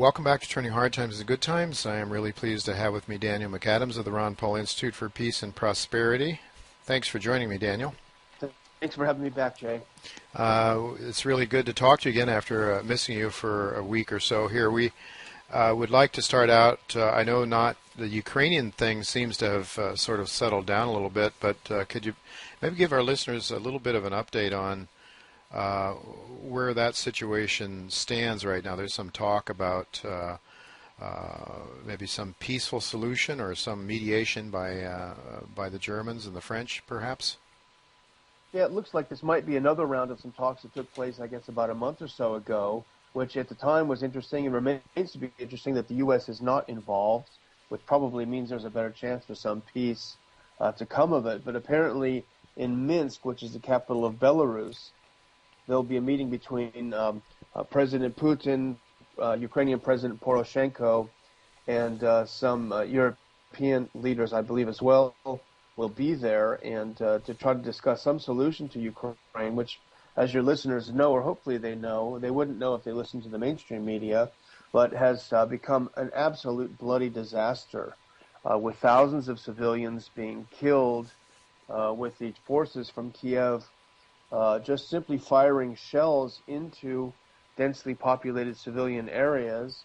Welcome back to Turning Hard Times into Good Times. I am really pleased to have with me Daniel McAdams of the Ron Paul Institute for Peace and Prosperity. Thanks for joining me, Daniel. Thanks for having me back, Jay. It's really good to talk to you again after missing you for a week or so here. We would like to start out, I know not the Ukrainian thing seems to have sort of settled down a little bit, but could you maybe give our listeners a little bit of an update on where that situation stands right now? There's some talk about maybe some peaceful solution or some mediation by the Germans and the French, perhaps? Yeah, it looks like this might be another round of some talks that took place, I guess, about a month or so ago, which at the time was interesting and remains to be interesting that the U.S. is not involved, which probably means there's a better chance for some peace to come of it. But apparently in Minsk, which is the capital of Belarus, there'll be a meeting between President Putin, Ukrainian President Poroshenko, and some European leaders, I believe, as well, will be there, and to try to discuss some solution to Ukraine, which, as your listeners know, or hopefully they know, they wouldn't know if they listened to the mainstream media, but has become an absolute bloody disaster, with thousands of civilians being killed, with the forces from Kiev just simply firing shells into densely populated civilian areas.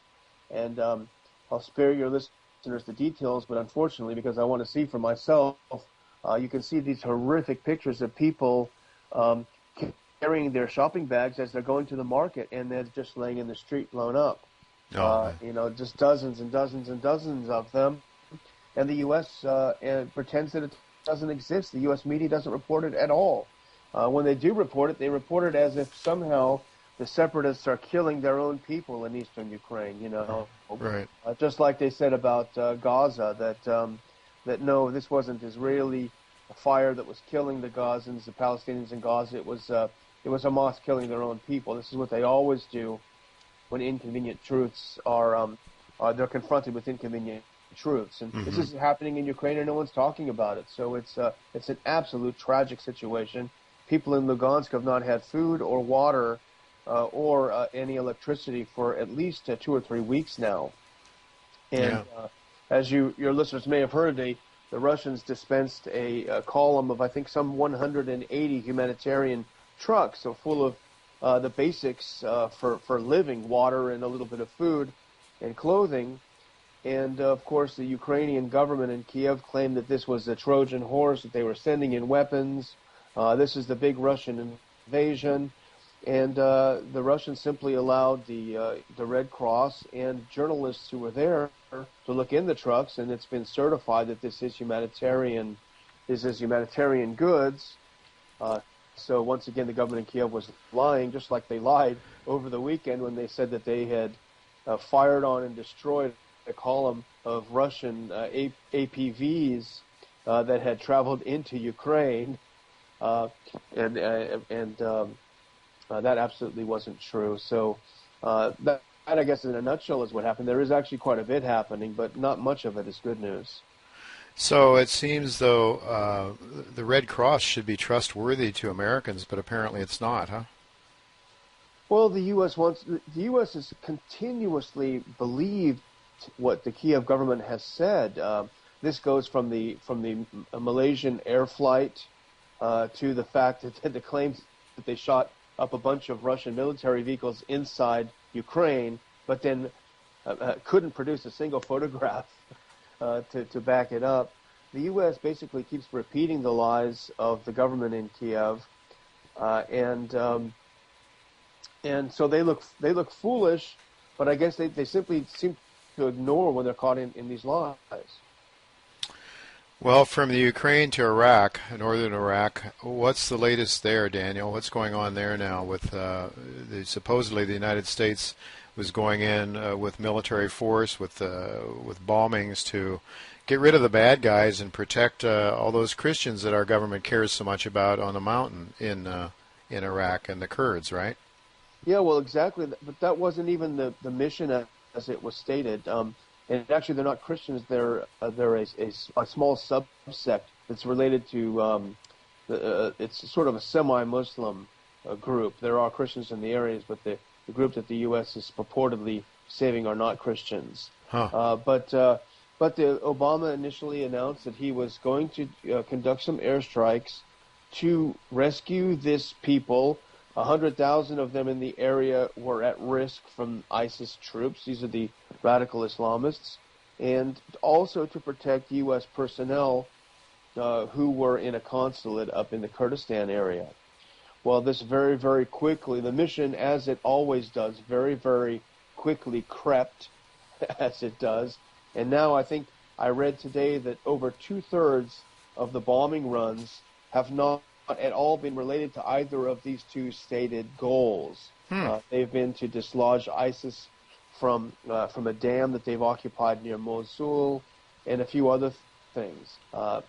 And I'll spare your listeners the details, but unfortunately, because I want to see for myself, you can see these horrific pictures of people carrying their shopping bags as they're going to the market, and they're just laying in the street blown up. Just dozens and dozens and dozens of them. And the U.S. Pretends that it doesn't exist. The U.S. media doesn't report it at all. When they do report it, they report it as if somehow the separatists are killing their own people in eastern Ukraine, Right. Just like they said about Gaza, that no, this wasn't Israeli fire that was killing the Gazans, the Palestinians in Gaza. It was Hamas killing their own people. This is what they always do when inconvenient truths are they're confronted with inconvenient truths. And this is happening in Ukraine, and no one's talking about it. So it's an absolute tragic situation. People in Lugansk have not had food or water or any electricity for at least 2 or 3 weeks now. And as your listeners may have heard, the Russians dispensed a column of, I think, some 180 humanitarian trucks, so full of the basics for living, water and a little bit of food and clothing. And, of course, the Ukrainian government in Kiev claimed that this was a Trojan horse, that they were sending in weapons. This is the big Russian invasion. And the Russians simply allowed the Red Cross and journalists who were there to look in the trucks, and it's been certified that this is humanitarian goods. So once again, the government in Kiev was lying, just like they lied over the weekend when they said that they had fired on and destroyed a column of Russian APVs that had traveled into Ukraine, and that absolutely wasn't true. So that, I guess, in a nutshell, is what happened. There is actually quite a bit happening, but not much of it is good news. So it seems, though, the Red Cross should be trustworthy to Americans, but apparently it's not, huh? Well, the U.S. has continuously believed what the Kiev government has said. This goes from the Malaysian air flight to the fact that the claims that they shot up a bunch of Russian military vehicles inside Ukraine, but then couldn't produce a single photograph to back it up. The U.S. basically keeps repeating the lies of the government in Kiev, and so they look foolish, but I guess they simply seem to ignore when they're caught in these lies. Well, from the Ukraine to Iraq, northern Iraq, what's the latest there, Daniel? What's going on there now with supposedly the United States was going in with military force, with bombings to get rid of the bad guys and protect all those Christians that our government cares so much about on the mountain in Iraq and the Kurds, right? Yeah, well, exactly. But that wasn't even the mission as it was stated. And actually, they're not Christians. They're a small subsect that's related to it's sort of a semi-Muslim group. There are Christians in the areas, but the group that the U.S. is purportedly saving are not Christians. Huh. But the Obama initially announced that he was going to conduct some airstrikes to rescue this people. 100,000 of them in the area were at risk from ISIS troops. These are the radical Islamists. And also to protect U.S. personnel who were in a consulate up in the Kurdistan area. Well, this very, very quickly, the mission, as it always does, very, very quickly crept, as it does. And now I think I read today that over 2/3 of the bombing runs have not at all been related to either of these two stated goals. They've been to dislodge ISIS from a dam that they've occupied near Mosul and a few other things.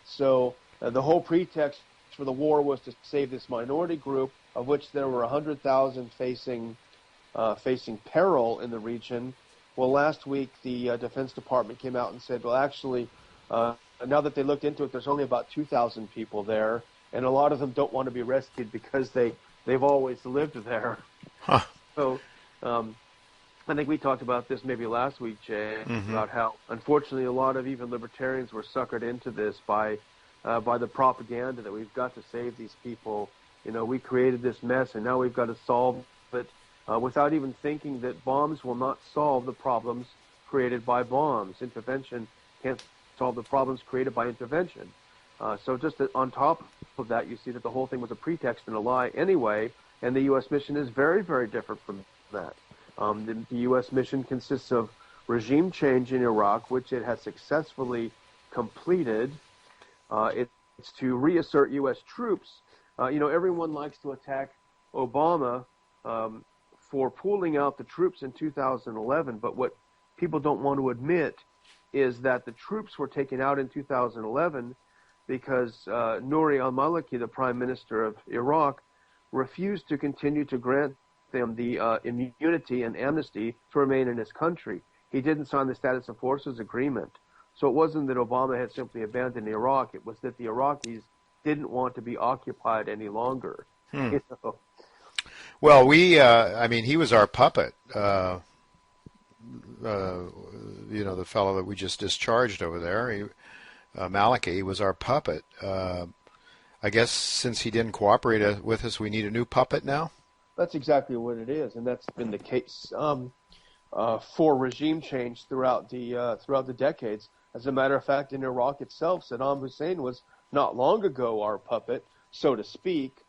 So the whole pretext for the war was to save this minority group, of which there were 100,000 facing peril in the region. Well, last week the Defense Department came out and said, well, actually, now that they looked into it, there's only about 2,000 people there, and a lot of them don't want to be rescued because they've always lived there. Huh. So I think we talked about this maybe last week, Jay, about how unfortunately a lot of even libertarians were suckered into this by the propaganda that we've got to save these people. You know, we created this mess and now we've got to solve it, without even thinking that bombs will not solve the problems created by bombs. Intervention can't solve the problems created by intervention. So just on top of that, you see that the whole thing was a pretext and a lie anyway, and the U.S. mission is very, very different from that. The U.S. mission consists of regime change in Iraq, which it has successfully completed. It's to reassert U.S. troops. Everyone likes to attack Obama for pulling out the troops in 2011, but what people don't want to admit is that the troops were taken out in 2011 because Nouri al-Maliki, the prime minister of Iraq, refused to continue to grant them the immunity and amnesty to remain in his country. He didn't sign the status of forces agreement. So it wasn't that Obama had simply abandoned Iraq. It was that the Iraqis didn't want to be occupied any longer. Well, he was our puppet. The fellow that we just discharged over there, Maliki, was our puppet. I guess since he didn't cooperate with us, we need a new puppet now? That's exactly what it is, and that's been the case for regime change throughout the decades. As a matter of fact, in Iraq itself, Saddam Hussein was not long ago our puppet, so to speak,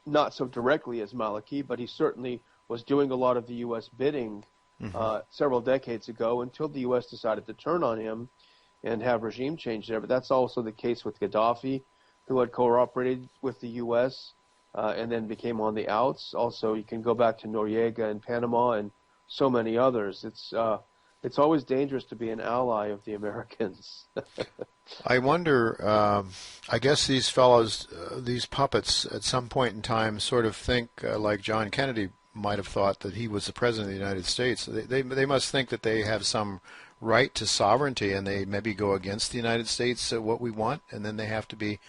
not so directly as Maliki, but he certainly was doing a lot of the U.S. bidding several decades ago until the U.S. decided to turn on him and have regime change there. But that's also the case with Gaddafi, who had cooperated with the U.S. And then became on the outs. Also, you can go back to Noriega in Panama and so many others. It's always dangerous to be an ally of the Americans. I wonder, I guess these fellows, these puppets, at some point in time sort of think like John Kennedy might have thought that he was the president of the United States. They must think that they have some right to sovereignty, and they maybe go against the United States what we want, and then they have to be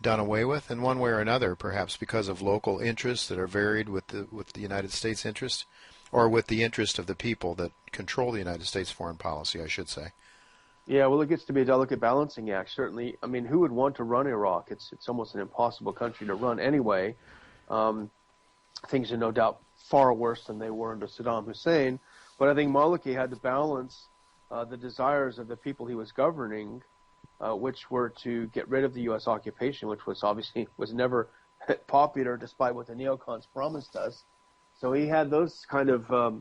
done away with in one way or another, perhaps because of local interests that are varied with the United States interest, or with the interest of the people that control the United States foreign policy, I should say. Yeah, well, it gets to be a delicate balancing act. Certainly, I mean, who would want to run Iraq? It's almost an impossible country to run anyway. Things are no doubt far worse than they were under Saddam Hussein, but I think Maliki had to balance the desires of the people he was governing, which were to get rid of the U.S. occupation, which was obviously was never popular, despite what the neocons promised us. So he had those kind of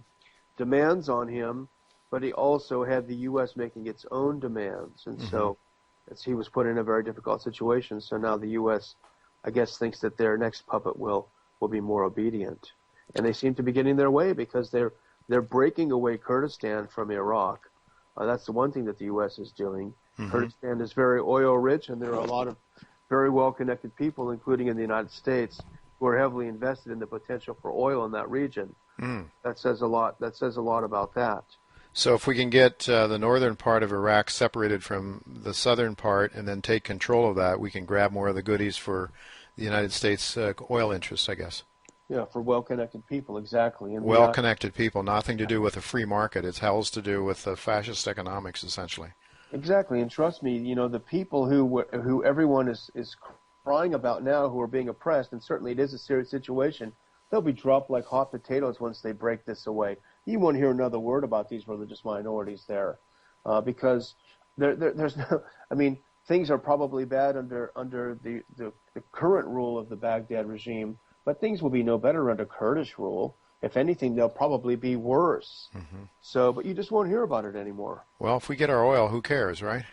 demands on him, but he also had the U.S. making its own demands, and so he was put in a very difficult situation. So now the U.S., I guess, thinks that their next puppet will be more obedient, and they seem to be getting their way because they're breaking away Kurdistan from Iraq. That's the one thing that the U.S. is doing. Kurdistan is very oil-rich, and there are a lot of very well-connected people, including in the United States, who are heavily invested in the potential for oil in that region. That says a lot. That says a lot about that. So if we can get the northern part of Iraq separated from the southern part and then take control of that, we can grab more of the goodies for the United States oil interests, I guess. Yeah, for well-connected people, exactly. And Well-connected people, nothing to do with a free market. It has to do with fascist economics, essentially. exactly, and trust me, the people who everyone is crying about now, who are being oppressed, and certainly it is a serious situation. They'll be dropped like hot potatoes once they break this away. You won't hear another word about these religious minorities there, because there's no. I mean, things are probably bad under the current rule of the Baghdad regime, but things will be no better under Kurdish rule. If anything, they'll probably be worse. Hmm. So, but you just won't hear about it anymore. Well, if we get our oil, who cares, right?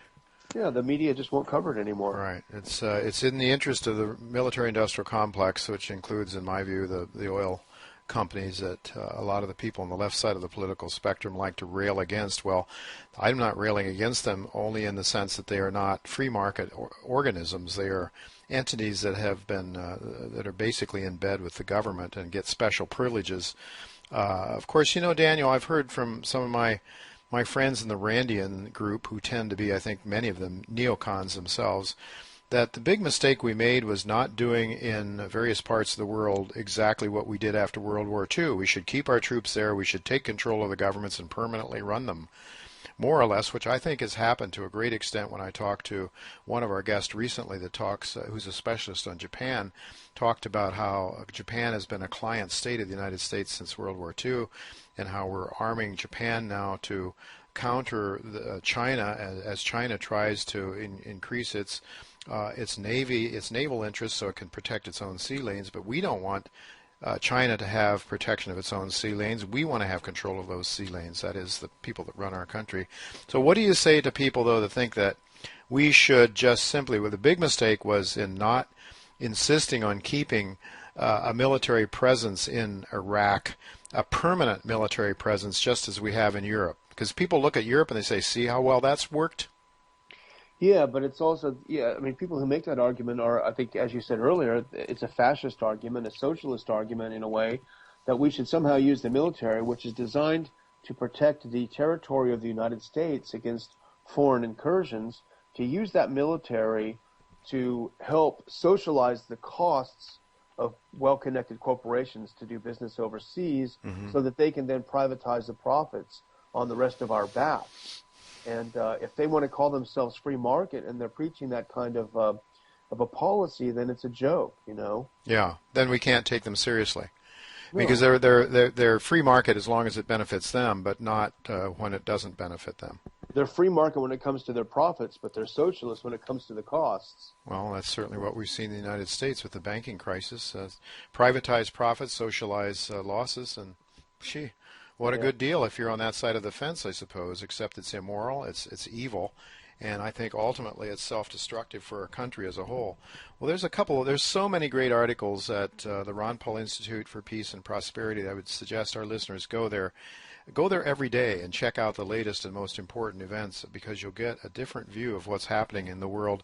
Yeah, the media just won't cover it anymore. Right. It's in the interest of the military-industrial complex, which includes, in my view, the oil companies that a lot of the people on the left side of the political spectrum like to rail against. Well, I'm not railing against them only in the sense that they are not free market organisms. They are entities that have been that are basically in bed with the government and get special privileges. Of course, Daniel, I've heard from some of my friends in the Randian group, who tend to be, I think, many of them neocons themselves, that the big mistake we made was not doing in various parts of the world exactly what we did after World War II. We should keep our troops there. We should take control of the governments and permanently run them, more or less, which I think has happened to a great extent. When I talked to one of our guests recently that talks, who's a specialist on Japan, talked about how Japan has been a client state of the United States since World War II, and how we're arming Japan now to counter China as China tries to increase its naval interests so it can protect its own sea lanes. But we don't want China to have protection of its own sea lanes. We want to have control of those sea lanes. That is, the people that run our country. So what do you say to people, though, that think that we should just simply, well, the big mistake was in not insisting on keeping a military presence in Iraq, a permanent military presence, just as we have in Europe? Because people look at Europe and they say, see how well that's worked? Yeah, but it's also, I mean, people who make that argument are, I think, as you said earlier, it's a fascist argument, a socialist argument in a way, that we should somehow use the military, which is designed to protect the territory of the United States against foreign incursions, to use that military to help socialize the costs of well-connected corporations to do business overseas, so that they can then privatize the profits on the rest of our backs. And if they want to call themselves free market and they're preaching that kind of a policy, then it's a joke, Yeah, then we can't take them seriously. No. Because they're free market as long as it benefits them, but not when it doesn't benefit them. They're free market when it comes to their profits, but they're socialist when it comes to the costs. Well, that's certainly what we've seen in the United States with the banking crisis. Privatize profits, socialize losses, and what a good deal if you're on that side of the fence, I suppose, except it's immoral, it's evil, and I think ultimately it's self-destructive for our country as a whole. Well, there's so many great articles at the Ron Paul Institute for Peace and Prosperity that I would suggest our listeners go there. Go there every day and check out the latest and most important events, because you'll get a different view of what's happening in the world.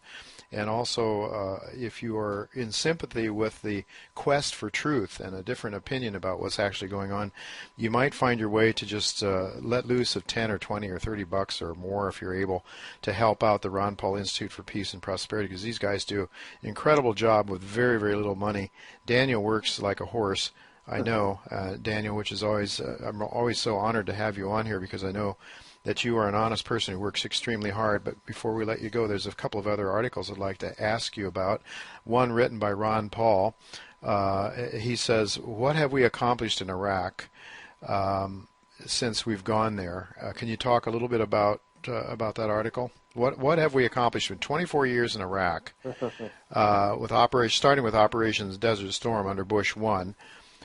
And also, if you are in sympathy with the quest for truth and a different opinion about what's actually going on, you might find your way to just let loose of 10 or 20 or 30 bucks or more, if you're able, to help out the Ron Paul Institute for Peace and Prosperity, because these guys do an incredible job with very, very little money. Daniel works like a horse. I know, Daniel, which is always, I'm always so honored to have you on here, because I know that you are an honest person who works extremely hard. But before we let you go, there's a couple of other articles I'd like to ask you about. One written by Ron Paul. He says, what have we accomplished in Iraq since we've gone there? Can you talk a little bit about that article? What have we accomplished in 24 years in Iraq, starting with Operations Desert Storm under Bush 1?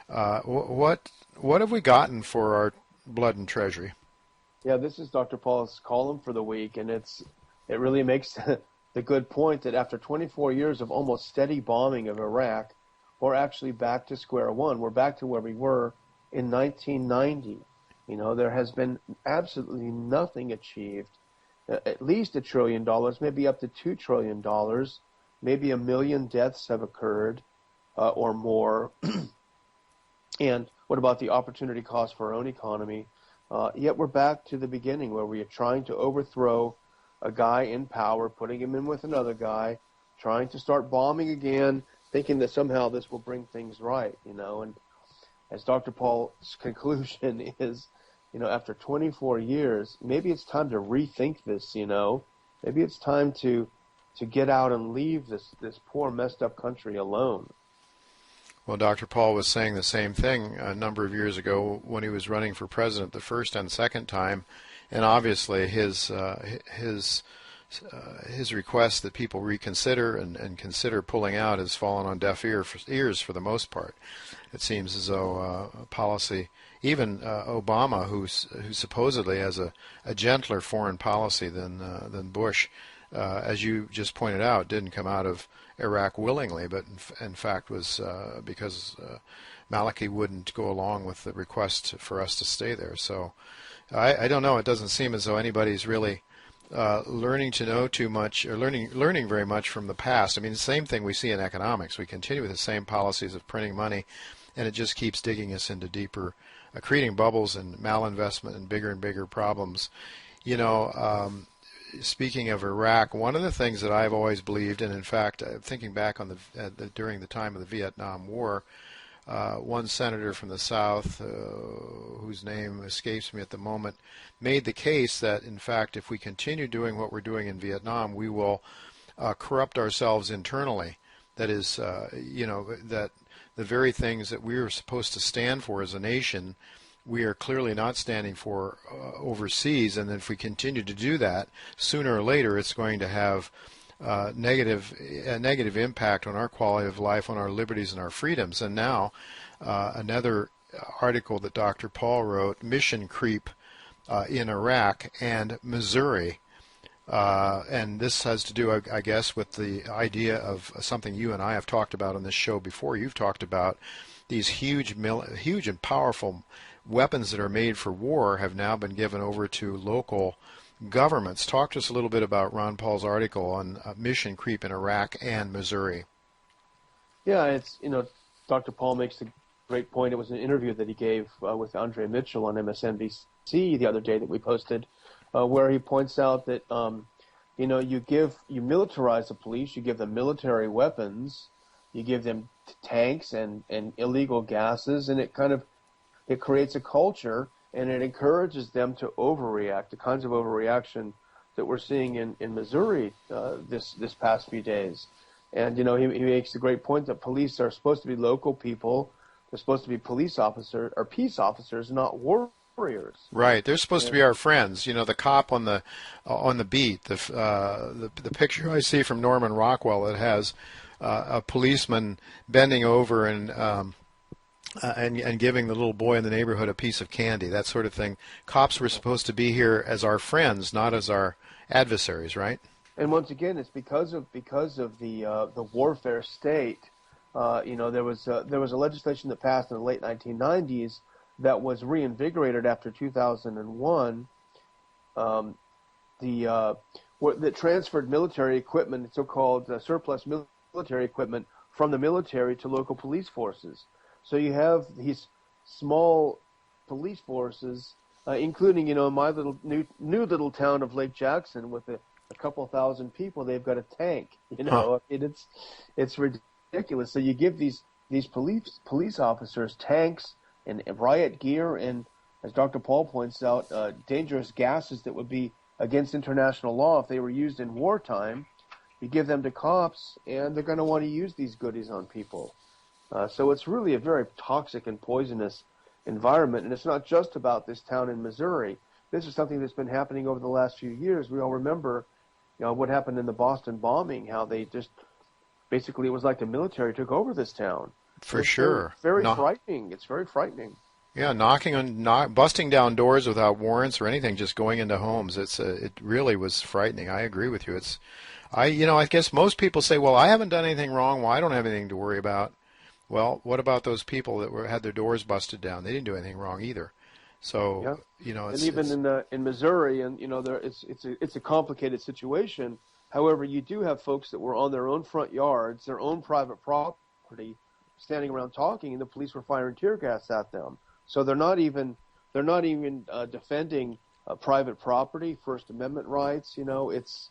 What have we gotten for our blood and treasury? Yeah, this is Dr. Paul's column for the week, and it really makes the good point that after 24 years of almost steady bombing of Iraq, we're actually back to square one. We're back to where we were in 1990. There has been absolutely nothing achieved. At least $1 trillion, maybe up to $2 trillion, maybe 1 million deaths have occurred or more. And what about the opportunity cost for our own economy? Yet we're back to the beginning, where we are trying to overthrow a guy in power, putting him in with another guy, trying to start bombing again, thinking that somehow this will bring things right, And as Dr. Paul's conclusion is, after 24 years, maybe it's time to rethink this. Maybe it's time to get out and leave this poor, messed up country alone. Well, Dr. Paul was saying the same thing a number of years ago when he was running for president the first and second time, and obviously his request that people reconsider and consider pulling out has fallen on deaf ears for the most part. It seems as though policy, even Obama, who supposedly has a gentler foreign policy than Bush, as you just pointed out, didn't come out of Iraq willingly, but in fact was because Maliki wouldn't go along with the request for us to stay there. So I don't know. It doesn't seem as though anybody's really learning to know too much or learning very much from the past. I mean, the same thing we see in economics. We continue with the same policies of printing money, and it just keeps digging us into deeper, creating bubbles and malinvestment and bigger problems. Speaking of Iraq, one of the things that I've always believed, and in fact, thinking back on during the time of the Vietnam War, one senator from the South, whose name escapes me at the moment, made the case that, in fact, if we continue doing what we're doing in Vietnam, we will corrupt ourselves internally. That is, that the very things that we are supposed to stand for as a nation, we are clearly not standing for overseas, and if we continue to do that, sooner or later it's going to have a negative impact on our quality of life, on our liberties and our freedoms. And now another article that Dr. Paul wrote, Mission Creep in Iraq and Missouri. And this has to do, I guess, with the idea of something you and I have talked about on this show before. You've talked about these huge and powerful weapons that are made for war have now been given over to local governments. Talk to us a little bit about Ron Paul's article on mission creep in Iraq and Missouri. Yeah, it's, Dr. Paul makes a great point. It was an interview that he gave with Andre Mitchell on MSNBC the other day that we posted, where he points out that, you militarize the police, you give them military weapons, you give them tanks and illegal gases, and it creates a culture, and it encourages them to overreact, the kinds of overreaction that we're seeing in Missouri this past few days. And, he makes a great point that police are supposed to be local people. They're supposed to be police officers or peace officers, not warriors. Right. They're supposed to be our friends. The cop on the beat, the picture I see from Norman Rockwell that has a policeman bending over and giving the little boy in the neighborhood a piece of candy, that sort of thing. Cops were supposed to be here as our friends, not as our adversaries, right? And once again, it's because of the warfare state. There was a legislation that passed in the late 1990s that was reinvigorated after 2001. That transferred military equipment, so-called surplus military equipment, from the military to local police forces. So you have these small police forces, including, my little new little town of Lake Jackson with a couple thousand people. They've got a tank, it's ridiculous. So you give these police officers tanks and riot gear and, as Dr. Paul points out, dangerous gases that would be against international law if they were used in wartime. You give them to cops, and they're going to want to use these goodies on people. So it's really a very toxic and poisonous environment, and it's not just about this town in Missouri. This is something that's been happening over the last few years. We all remember, what happened in the Boston bombing, how they just basically, it was like the military took over this town. For sure. Very frightening. It's very frightening. Yeah, busting down doors without warrants or anything, just going into homes. It really was frightening. I agree with you. I guess most people say, well, I haven't done anything wrong. Well, I don't have anything to worry about. Well, what about those people that had their doors busted down? They didn't do anything wrong either. So, and even in Missouri, and it's a complicated situation. However, you do have folks that were on their own front yards, their own private property, standing around talking, and the police were firing tear gas at them. So they're not even defending private property, First Amendment rights. It's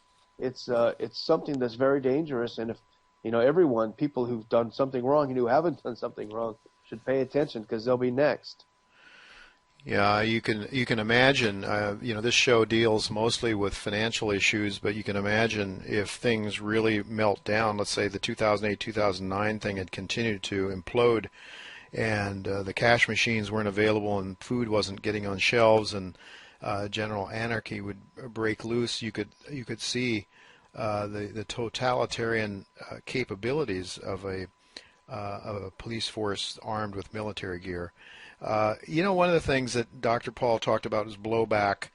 something that's very dangerous, and if people who've done something wrong and who haven't done something wrong, should pay attention because they'll be next. Yeah, you can imagine. This show deals mostly with financial issues, but you can imagine if things really melt down. Let's say the 2008-2009 thing had continued to implode, and the cash machines weren't available, and food wasn't getting on shelves, and general anarchy would break loose. You could see the totalitarian capabilities of a police force armed with military gear. One of the things that Dr. Paul talked about is blowback,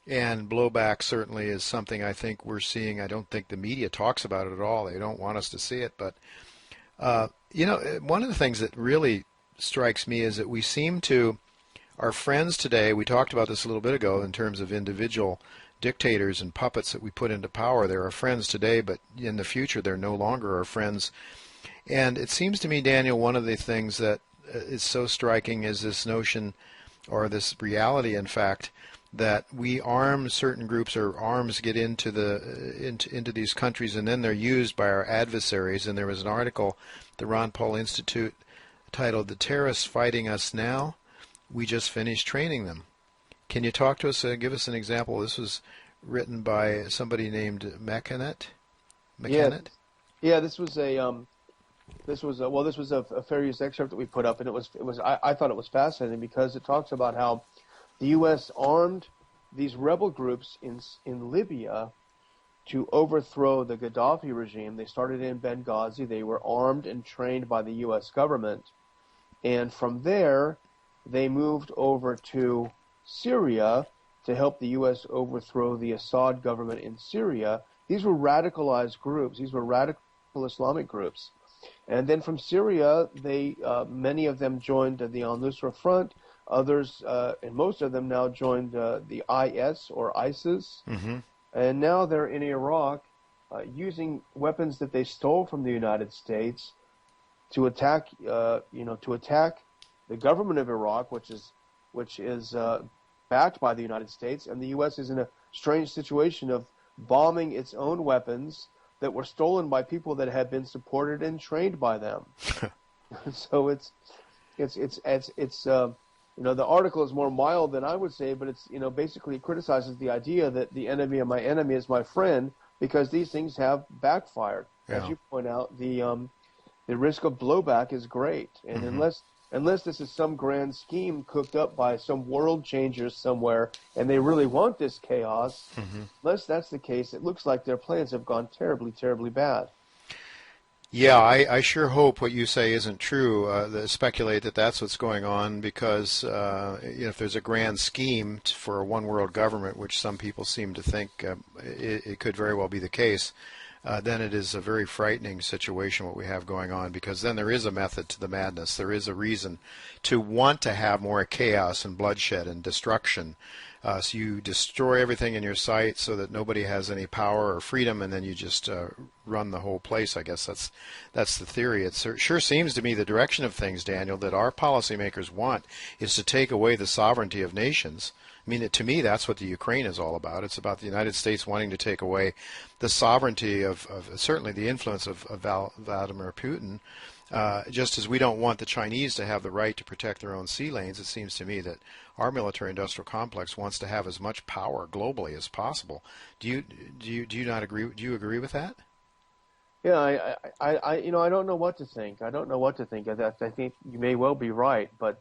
and blowback certainly is something I think we're seeing. I don't think the media talks about it at all. They don't want us to see it, but one of the things that really strikes me is that we seem to, our friends today, we talked about this a little bit ago in terms of individual dictators and puppets that we put into power. They're our friends today, but in the future they're no longer our friends. And it seems to me, Daniel, one of the things that is so striking is this notion, or this reality, in fact, that we arm certain groups, or arms get into these countries, and then they're used by our adversaries. And there was an article, the Ron Paul Institute, titled "The Terrorists Fighting Us Now. We Just Finished Training Them." Can you talk to us, give us an example? This was written by somebody named McAdams. Yeah, this was a fair use excerpt that we put up, and I thought it was fascinating because it talks about how the U.S. armed these rebel groups in Libya to overthrow the Gaddafi regime. They started in Benghazi. They were armed and trained by the U.S. government, and from there they moved over to Syria to help the U.S. overthrow the Assad government in Syria. These were radicalized groups. These were radical Islamic groups. And then from Syria, many of them joined the Al-Nusra Front. Others, and most of them now joined the IS or ISIS. Mm-hmm. And now they're in Iraq using weapons that they stole from the United States to attack, the government of Iraq, which is backed by the United States. And the U.S. is in a strange situation of bombing its own weapons that were stolen by people that had been supported and trained by them. So it's the article is more mild than I would say, but it's basically it criticizes the idea that the enemy of my enemy is my friend, because these things have backfired. Yeah. As you point out, the risk of blowback is great, and mm-hmm. Unless this is some grand scheme cooked up by some world changers somewhere, and they really want this chaos, mm-hmm. unless that's the case, it looks like their plans have gone terribly, terribly bad. Yeah, I sure hope what you say isn't true. Speculate that that's what's going on, because if there's a grand scheme for a one-world government, which some people seem to think it could very well be the case, then it is a very frightening situation what we have going on, because then there is a method to the madness. There is a reason to want to have more chaos and bloodshed and destruction. So you destroy everything in your sight so that nobody has any power or freedom, and then you just run the whole place. I guess that's the theory. It sure seems to me the direction of things, Daniel, that our policymakers want is to take away the sovereignty of nations. I mean, to me, that's what the Ukraine is all about. It's about the United States wanting to take away the sovereignty of certainly the influence of Vladimir Putin. Just as we don't want the Chinese to have the right to protect their own sea lanes, it seems to me that our military-industrial complex wants to have as much power globally as possible. Do you not agree? Do you agree with that? Yeah, I don't know what to think. I don't know what to think. I think you may well be right, but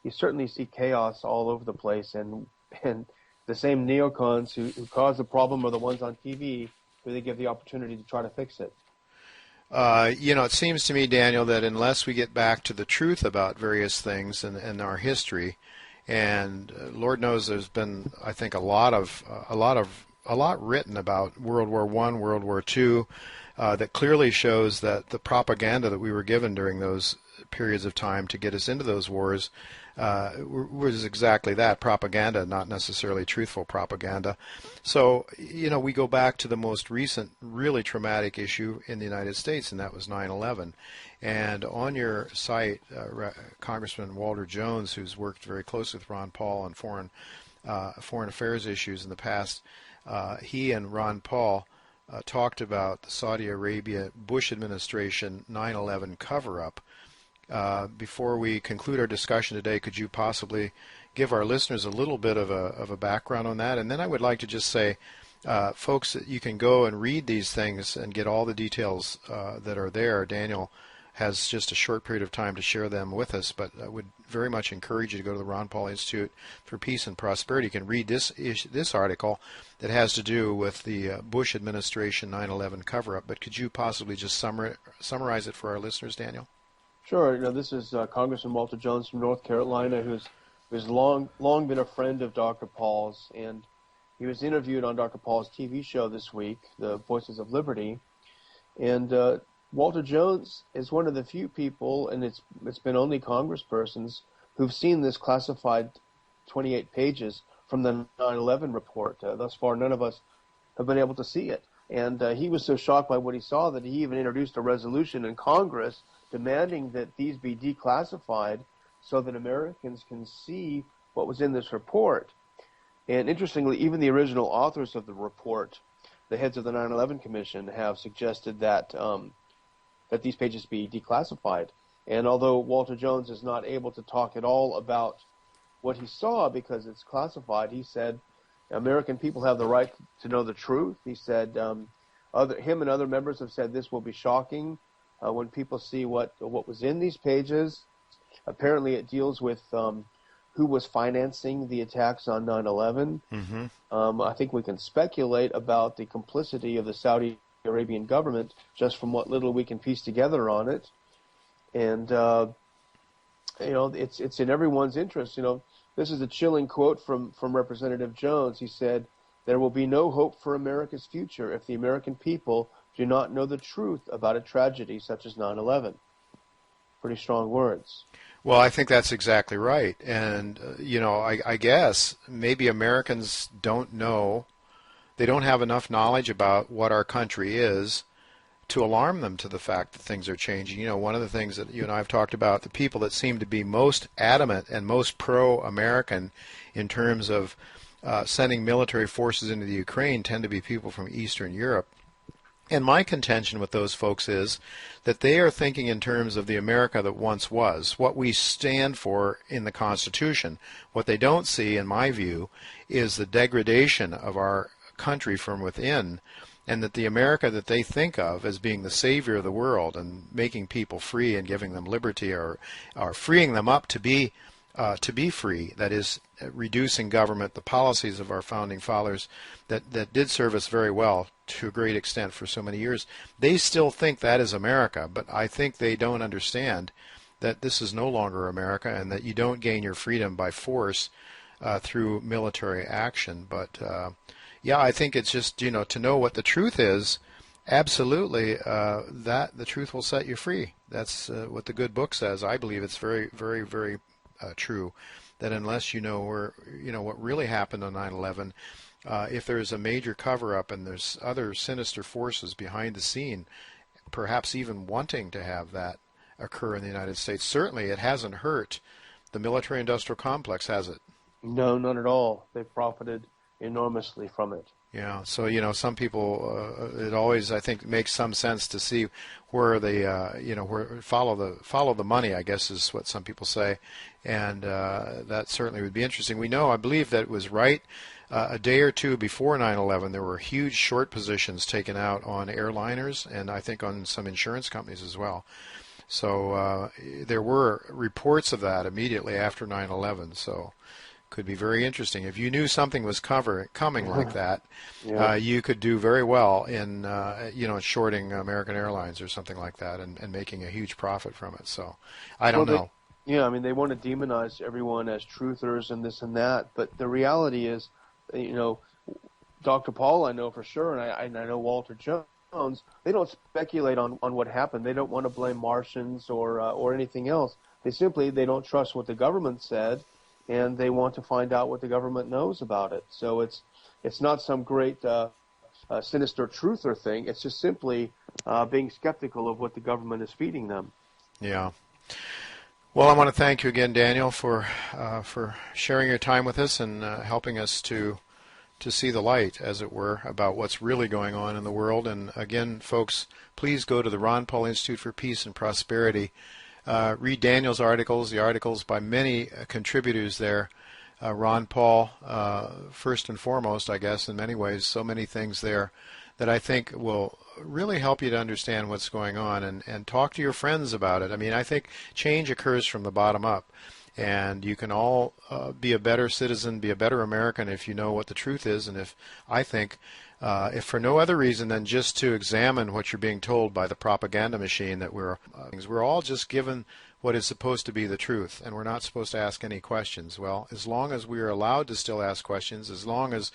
you certainly see chaos all over the place, and the same neocons who cause the problem are the ones on TV who they give the opportunity to try to fix it. It seems to me, Daniel, that unless we get back to the truth about various things in our history, and Lord knows there's been, I think, a lot written about World War I, World War II, that clearly shows that the propaganda that we were given during those periods of time to get us into those wars was exactly that, propaganda, not necessarily truthful propaganda. So, we go back to the most recent, really traumatic issue in the United States, and that was 9/11. And on your site, Congressman Walter Jones, who's worked very closely with Ron Paul on foreign affairs issues in the past, he and Ron Paul talked about the Saudi Arabia Bush administration 9/11 cover-up. Before we conclude our discussion today, could you possibly give our listeners a little bit of a background on that? And then I would like to just say, folks, that you can go and read these things and get all the details that are there. Daniel has just a short period of time to share them with us, but I would very much encourage you to go to the Ron Paul Institute for Peace and Prosperity. You can read this article that has to do with the Bush administration 9/11 cover-up. But could you possibly just summarize it for our listeners, Daniel? Sure. This is Congressman Walter Jones from North Carolina, who's long been a friend of Dr. Paul's, and he was interviewed on Dr. Paul's TV show this week, The Voices of Liberty, and Walter Jones is one of the few people, and it's been only congresspersons, who've seen this classified 28 pages from the 9/11 report. Thus far, none of us have been able to see it. And he was so shocked by what he saw that he even introduced a resolution in Congress demanding that these be declassified so that Americans can see what was in this report. And interestingly, even the original authors of the report, the heads of the 9/11 Commission, have suggested that that these pages be declassified. And although Walter Jones is not able to talk at all about what he saw because it's classified, he said American people have the right to know the truth. He said him and other members have said this will be shocking when people see what was in these pages. Apparently it deals with who was financing the attacks on 9/11. Mm-hmm. I think we can speculate about the complicity of the Saudi Arabian government just from what little we can piece together on it. And, it's in everyone's interest. This is a chilling quote from Representative Jones. He said, "There will be no hope for America's future if the American people do not know the truth about a tragedy such as 9/11. Pretty strong words. Well, I think that's exactly right. And, I guess maybe Americans don't know, they don't have enough knowledge about what our country is to alarm them to the fact that things are changing. One of the things that you and I have talked about, the people that seem to be most adamant and most pro-American in terms of sending military forces into the Ukraine tend to be people from Eastern Europe. And my contention with those folks is that they are thinking in terms of the America that once was, what we stand for in the Constitution. What they don't see, in my view, is the degradation of our country from within, and that the America that they think of as being the savior of the world and making people free and giving them liberty, or freeing them up to be free, that is, reducing government, the policies of our founding fathers that did serve us very well to a great extent for so many years, they still think that is America. But I think they don't understand that this is no longer America, and that you don't gain your freedom by force through military action. But yeah, I think it's just, to know what the truth is, absolutely, that the truth will set you free. That's what the good book says. I believe it's very, very, very true, that unless you know what really happened on 9/11, if there's a major cover-up and there's other sinister forces behind the scene, perhaps even wanting to have that occur in the United States, certainly it hasn't hurt the military-industrial complex, has it? No, not at all. They've profited enormously from it. Yeah, so some people, it always, I think, makes some sense to see where they, where follow the money, I guess is what some people say, and that certainly would be interesting. We know, I believe that it was right a day or two before 9/11, there were huge short positions taken out on airliners, and I think on some insurance companies as well. So there were reports of that immediately after 9/11. So could be very interesting. If you knew something was coming like that, yeah. You could do very well in shorting American Airlines or something like that, and making a huge profit from it. So I don't know. They want to demonize everyone as truthers and this and that, but the reality is, Dr. Paul, I know for sure, and I know Walter Jones, they don't speculate on what happened. They don't want to blame Martians or anything else. They don't trust what the government said, and they want to find out what the government knows about it. So it's not some great sinister truther thing. It's just simply being skeptical of what the government is feeding them. Yeah. Well, I want to thank you again, Daniel, for sharing your time with us and helping us to see the light, as it were, about what's really going on in the world. And again, folks, please go to the Ron Paul Institute for Peace and Prosperity read Daniel's articles, the articles by many contributors there. Ron Paul, first and foremost, I guess, in many ways, so many things there that I think will really help you to understand what's going on, and talk to your friends about it. I mean, I think change occurs from the bottom up, and you can all be a better citizen, be a better American if you know what the truth is, and if for no other reason than just to examine what you're being told by the propaganda machine that we're all just given what is supposed to be the truth, and we're not supposed to ask any questions. Well, as long as we are allowed to still ask questions, as long as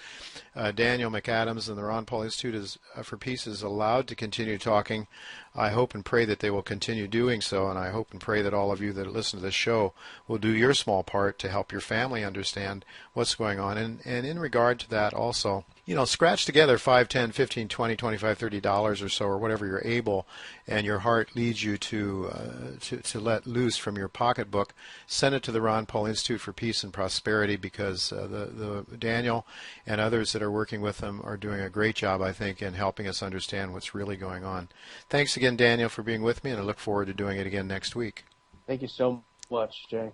Daniel McAdams and the Ron Paul Institute for Peace is allowed to continue talking, I hope and pray that they will continue doing so, and I hope and pray that all of you that listen to this show will do your small part to help your family understand what's going on. And in regard to that also, scratch together $5, $10, $15, $20, $25, $30 or so, or whatever you're able, and your heart leads you to let loose from your pocketbook. Send it to the Ron Paul Institute for Peace and Prosperity, because the Daniel and others that are working with them are doing a great job, I think, in helping us understand what's really going on. Thanks again, Daniel, for being with me, and I look forward to doing it again next week. Thank you so much, Jay.